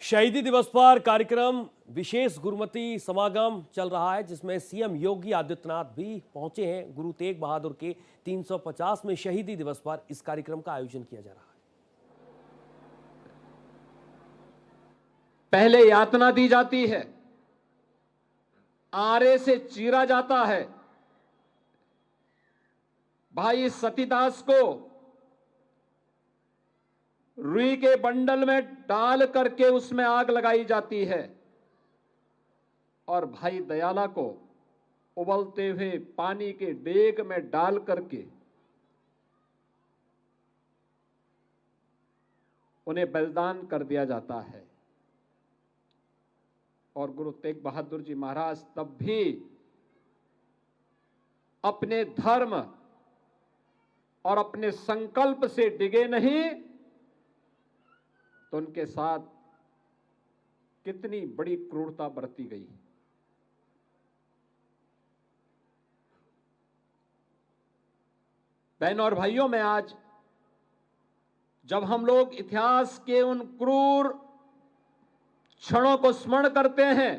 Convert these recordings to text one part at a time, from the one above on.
शहीदी दिवस पर कार्यक्रम विशेष गुरुमति समागम चल रहा है, जिसमें सीएम योगी आदित्यनाथ भी पहुंचे हैं। गुरु तेग बहादुर के 350वें शहीदी दिवस पर इस कार्यक्रम का आयोजन किया जा रहा है। पहले यातना दी जाती है, आरे से चीरा जाता है। भाई सतीदास को रुई के बंडल में डाल करके उसमें आग लगाई जाती है और भाई दयाला को उबलते हुए पानी के डेग में डाल करके उन्हें बलिदान कर दिया जाता है। और गुरु तेग बहादुर जी महाराज तब भी अपने धर्म और अपने संकल्प से डिगे नहीं, तो उनके साथ कितनी बड़ी क्रूरता बरती गई। बहनों और भाइयों, में आज जब हम लोग इतिहास के उन क्रूर क्षणों को स्मरण करते हैं,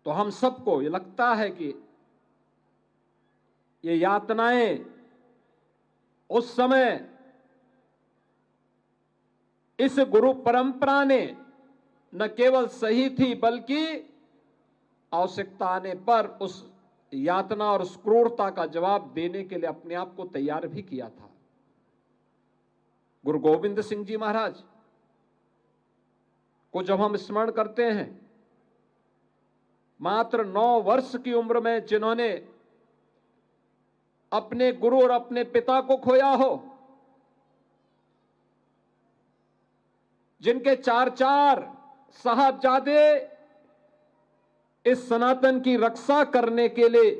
तो हम सबको ये लगता है कि ये यातनाएं उस समय इस गुरु परंपरा ने न केवल सही थी, बल्कि आवश्यकता आने पर उस यातना और उस क्रूरता का जवाब देने के लिए अपने आप को तैयार भी किया था। गुरु गोविंद सिंह जी महाराज को जब हम स्मरण करते हैं, मात्र 9 वर्ष की उम्र में जिन्होंने अपने गुरु और अपने पिता को खोया हो, जिनके 4 साहबजादे इस सनातन की रक्षा करने के लिए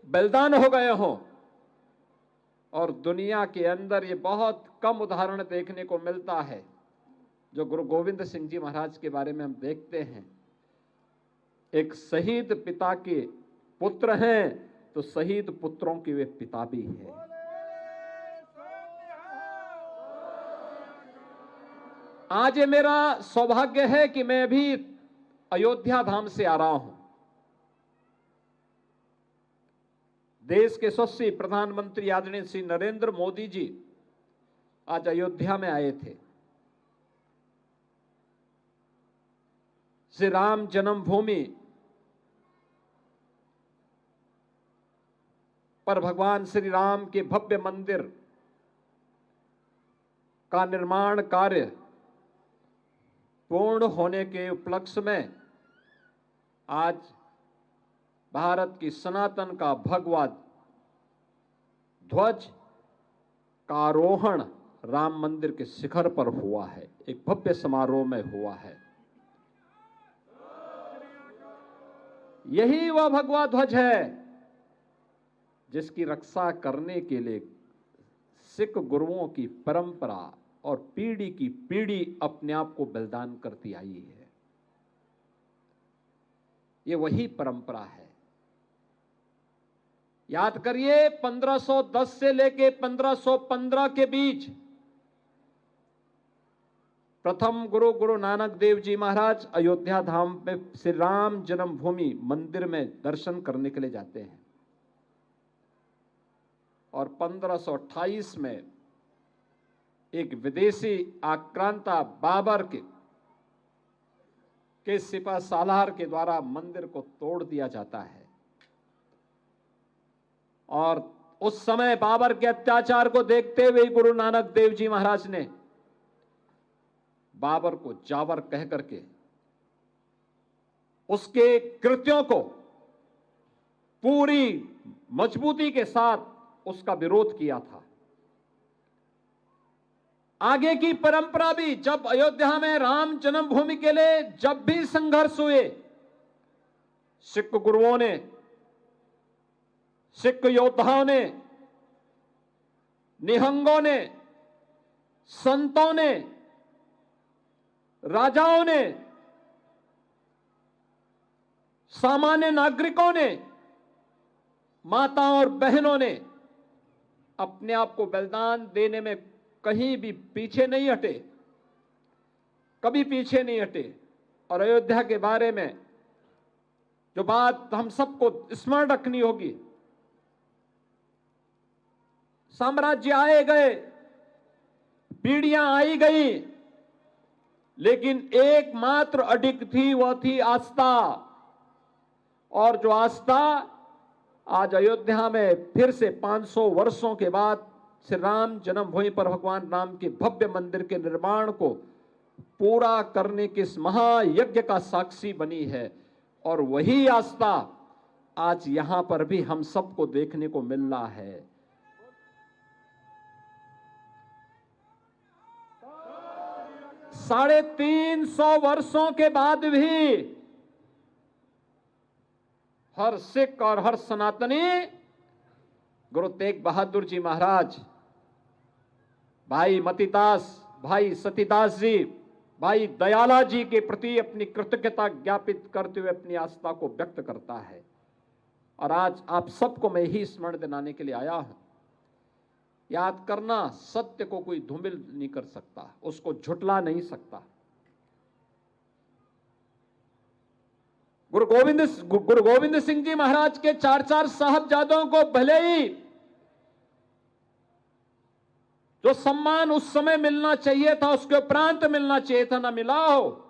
बलिदान हो गए हों, और दुनिया के अंदर ये बहुत कम उदाहरण देखने को मिलता है। जो गुरु गोविंद सिंह जी महाराज के बारे में हम देखते हैं, एक शहीद पिता के पुत्र हैं, तो शहीद पुत्रों के वे पिता भी हैं। आज ये मेरा सौभाग्य है कि मैं भी अयोध्या धाम से आ रहा हूं। देश के यशस्वी प्रधानमंत्री आदरणीय श्री नरेंद्र मोदी जी आज अयोध्या में आए थे। श्री राम जन्मभूमि पर भगवान श्री राम के भव्य मंदिर का निर्माण कार्य पूर्ण होने के उपलक्ष्य में आज भारत की सनातन का भगवा ध्वज का आरोहण राम मंदिर के शिखर पर हुआ है, एक भव्य समारोह में हुआ है। यही वह भगवा ध्वज है जिसकी रक्षा करने के लिए सिख गुरुओं की परंपरा और पीढ़ी की पीढ़ी अपने आप को बलिदान करती आई है। ये वही परंपरा है। याद करिए, 1510 से लेके 1515 के बीच प्रथम गुरु नानक देव जी महाराज अयोध्या धाम में श्री राम जन्मभूमि मंदिर में दर्शन करने के लिए जाते हैं, और 1528 में एक विदेशी आक्रांता बाबर के सिपह सालार के द्वारा मंदिर को तोड़ दिया जाता है। और उस समय बाबर के अत्याचार को देखते हुए गुरु नानक देव जी महाराज ने बाबर को जावर कह करके उसके कृत्यों को पूरी मजबूती के साथ उसका विरोध किया था। आगे की परंपरा भी, जब अयोध्या में राम जन्मभूमि के लिए जब भी संघर्ष हुए, सिख गुरुओं ने, सिख योद्धाओं ने, निहंगों ने, संतों ने, राजाओं ने, सामान्य नागरिकों ने, माताओं और बहनों ने अपने आप को बलिदान देने में कहीं भी पीछे नहीं हटे, कभी पीछे नहीं हटे। और अयोध्या के बारे में जो बात हम सबको स्मरण रखनी होगी, साम्राज्य आए गए, पीढ़ियां आई गई, लेकिन एकमात्र अडिग थी, वह थी आस्था। और जो आस्था आज अयोध्या में फिर से 500 वर्षों के बाद श्री राम जन्मभूमि पर भगवान राम के भव्य मंदिर के निर्माण को पूरा करने के इस महायज्ञ का साक्षी बनी है। और वही आस्था आज यहां पर भी हम सबको देखने को मिल रहा है। साढ़े 300 वर्षों के बाद भी हर सिख और हर सनातनी गुरु तेग बहादुर जी महाराज, भाई मतीदास, भाई सतीदास जी, भाई दयाला जी के प्रति अपनी कृतज्ञता ज्ञापित करते हुए अपनी आस्था को व्यक्त करता है। और आज आप सबको मैं यही स्मरण दिलाने के लिए आया हूं। याद करना, सत्य को कोई धूमिल नहीं कर सकता, उसको झुटला नहीं सकता। गुरु गोविंद सिंह जी महाराज के 4 साहबजादों को भले ही जो सम्मान उस समय मिलना चाहिए था, उसके उपरांत मिलना चाहिए था, ना मिला हो।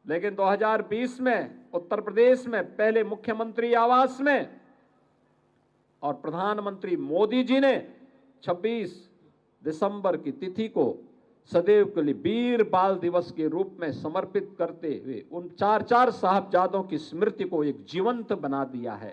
लेकिन 2020 में उत्तर प्रदेश में पहले मुख्यमंत्री आवास में और प्रधानमंत्री मोदी जी ने 26 दिसंबर की तिथि को सदैव के लिए वीर बाल दिवस के रूप में समर्पित करते हुए उन 4 साहबजादों की स्मृति को एक जीवंत बना दिया है।